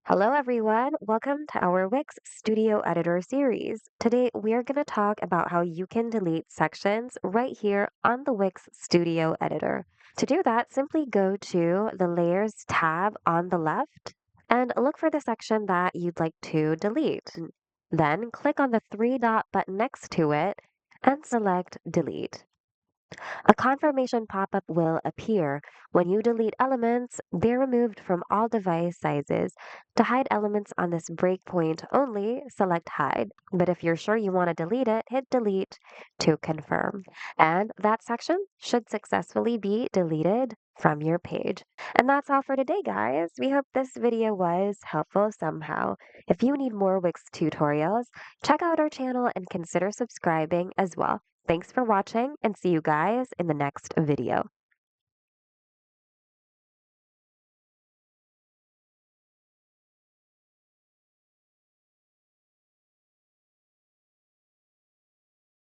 Hello, everyone. Welcome to our Wix Studio Editor series. Today, we are going to talk about how you can delete sections right here on the Wix Studio Editor. To do that, simply go to the Layers tab on the left and look for the section that you'd like to delete. Then click on the three-dot button next to it and select Delete. A confirmation pop-up will appear. When you delete elements, they're removed from all device sizes. To hide elements on this breakpoint only, select Hide. But if you're sure you want to delete it, hit Delete to confirm. And that section should successfully be deleted from your page. And that's all for today, guys. We hope this video was helpful somehow. If you need more Wix tutorials, check out our channel and consider subscribing as well. Thanks for watching and see you guys in the next video.